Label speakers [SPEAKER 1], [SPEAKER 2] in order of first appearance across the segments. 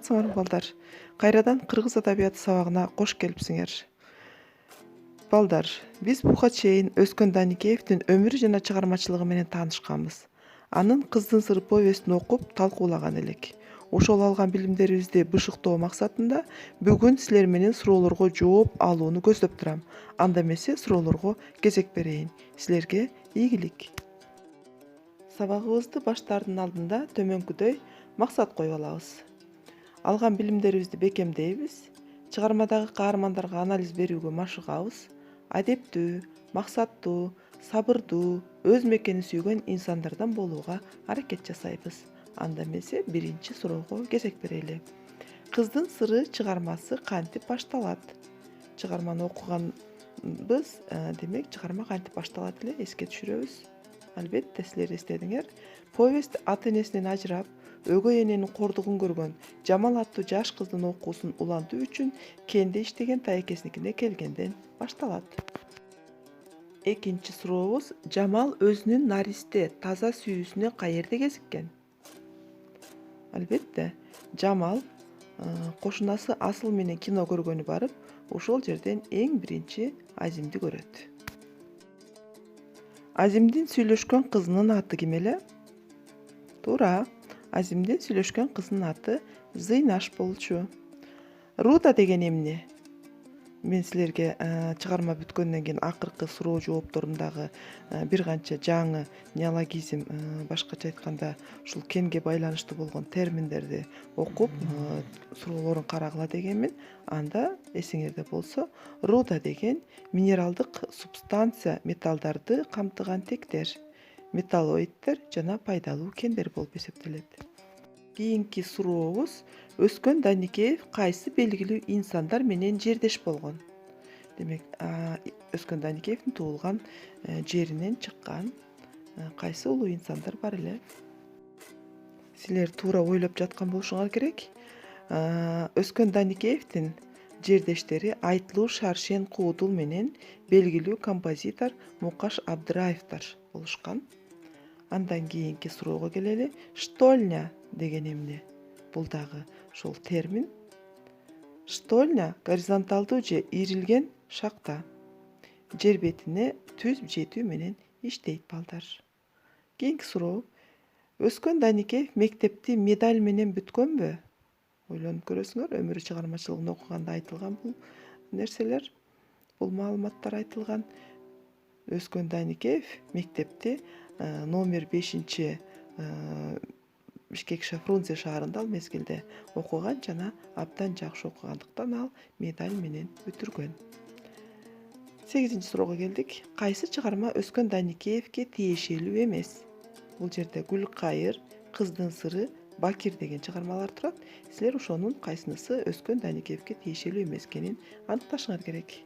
[SPEAKER 1] саламатсыңарбы балдар? Кайрадан кыргыз адабияты сабагына кош келипсиңер. Балдар, биз буга чейин Өскөн Даникеевдин өмүрү жана чыгармачылыгы менен таанышканбыз. Анын Кыздын сыры повестин окуп талкуулаган элек. Ошол алган билимдерибизди бышыктоо максатында бүгүн силер менен суроолорго жооп алууну көздөп турам. Анда эмесе суроолорго кезек берейин. Силерге ийгилик. Сабагыбызды баштаардын алдында төмөнкүдөй максат коюп алабыз. Алган билимдерибизди бекемдейбиз, чыгармадагы каармандарга анализ берүүгө машыгабыз, адептүү, максаттуу, сабырдуу, өз мекенин сүйгөн инсандардан болууга аракет жасайбыз. Анда эмесе биринчи суроого кезек берели. Кыздын сыры чыгармасы кантип башталат? Чыгарманы окуганбыз, демек чыгарма кантип башталат эле эске түшүрөбүз. Албетте силер эстедиңер. Повест ата энесинен ажырап, өгөй эненин кордугун көргөн Жамал аттуу жаш кыздын окуусун улантуу үчүн кенде иштеген тайкесиникине келгенден башталат. Экинчи сурообуз: Жамал өзүнүн наристе таза сүйүүсүнө каерде кезиккен? Албетте, Жамал кошунасы Асыл менен кино көргөнү барып, ошол жерден эң биринчи Азимди көрөт. Азимдин сүйлөшкөн кызынын аты ким эле? Туура, Азимдин сүйлөшкөн кызынын аты Зыйнаш болчу. Руда деген эмне? Мен силерге чыгарма бүткөндөн кийин акыркы суроо жоопторундагы бир канча жаңы неологизм, башкача айтканда ушул кенге байланыштуу болгон терминдерди окуп, суроолорун карагыла дегенмин. Анда эсиңерде болсо, руда деген минералдык субстанция, металлдарды камтыган тектер, металлоидтер жана пайдалуу кендер болуп эсептелет. Кийинки сурообуз: Өскөн Даникеев кайсы белгилүү инсандар менен жердеш болгон? Демек, Өскөн Даникеевдин туулган жеринен чыккан кайсы улуу инсандар бар эле? Силер туура ойлоп жаткан болушуңар керек. Өскөн Даникеевдин жердештери Айтылуу Шаршен Куудул менен белгилүү композитор Мукаш Абдыраевдер болушкан. Андан кийинки суроого келели. Штольня деген эмне? Бул дагы ошол термин. Штольня горизонталдуу же ийрилген шакта жер бетине түз жетүү менен иштейт балдар. Кийинки суроо: Өскөн Даникеев мектепти медаль менен бүткөнбү? Ойлонуп көрөсүңөр, өмүрү чыгармачылыгын окуганда айтылган бул нерселер, бул маалыматтар айтылган. Өскөн Даникеев мектепти номер 5 Бишкек Фрунзе шаарында ал мезгилде окуган жана абдан жакшы окугандыктан ал медаль менен бүтүргөн. 8-чи суроого келдик. Кайсы чыгарма Өскөн Даникеевге тиешелүү эмес? Бул жерде Гүлкайыр, Кыздын сыры, Бакир деген чыгармалар турат. Силер ошонун кайсынысы Өскөн Даникеевге тиешелүү эмес экенин аныкташыңар керек.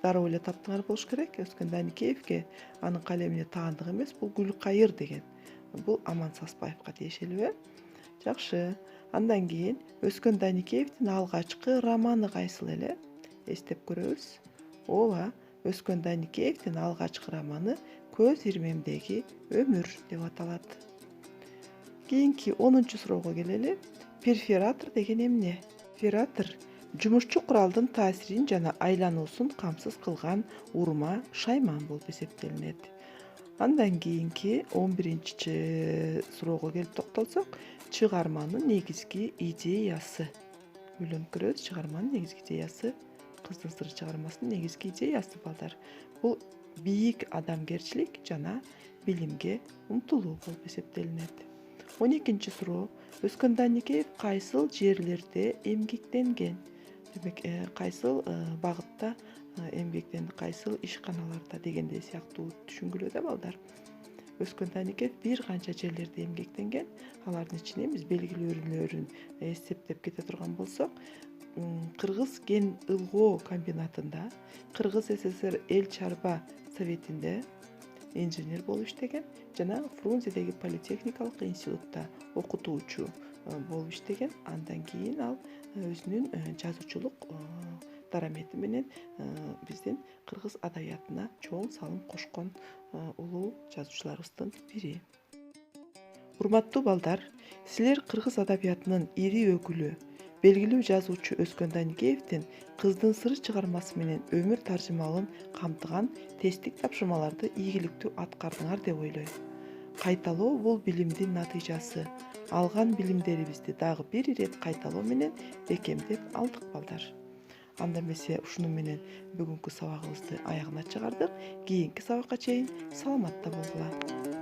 [SPEAKER 1] Дароо эле таптыңар болуш керек. Өскөн Даникеевге анын калемине таандык эмес, бул Гүлкайыр деген. Бул Аман Саспаевга тиешелүү. Жакшы. Андан кийин Өскөн Даникеевдин алгачкы романы кайсыл эле? Эстеп көрөбүз. Ооба, Өскөн Даникеевдин алгачкы романы Көз ирмемдеги өмүр деп аталат. Кийинки 10-чу суроого келели. Перфоратор деген эмне? Перфоратор жумушчу куралдын таасирин жана айлануусун камсыз кылган урма, шайман болуп эсептелинет. Андан кийинки 11-чи суроого келип токтолсок, чыгарманын негизги идеясы. Ойлонуп көрөбүз, чыгарманын негизги идеясы, Кыздын сыры чыгармасынын негизги идеясы балдар. Бул бийик адамгерчилик жана билимге умтулуу болуп эсептелинет. 12-чи суроо: Өскөн Даникеев кайсыл жерлерде эмгектенген? Демек, кайсыл багытта эмгектенди, кайсыл ишканаларда дегендей сыяктуу түшүнгүлө да балдар. Өскөн Даникеев бир канча жерлерде эмгектенген. Алардын ичинен биз белгилүүлөрүн эсептеп кете турган болсок, Кыргыз кен ылгоо комбинатында, Кыргыз СССР эл чарба советинде инженер болуп иштеген жана Фрунзедеги политехникалык институтта окутуучу болуп иштеген. Андан кийин ал өзүнүн жазуучулук дарамети менен биздин кыргыз адабиятына чоң салым кошкон улуу жазуучуларыбыздын бири. Урматтуу балдар, силер кыргыз адабиятынын ири өкүлү, Белгилүү жазуучу Өскөн Даникеевдин Кыздын сыры чыгармасы менен өмүр таржымалын камтыган тесттик тапшырмаларды ийгиликтүү аткардыңар деп ойлойм. Кайталоо бул билимдин натыйжасы. Алган билимдерибизди дагы бир ирет кайталоо менен бекемдеп алдык балдар. Анда эмесе ушуну менен бүгүнкү сабагыбызды аягына чыгардык. Кийинки сабакка чейин саламатта болгула.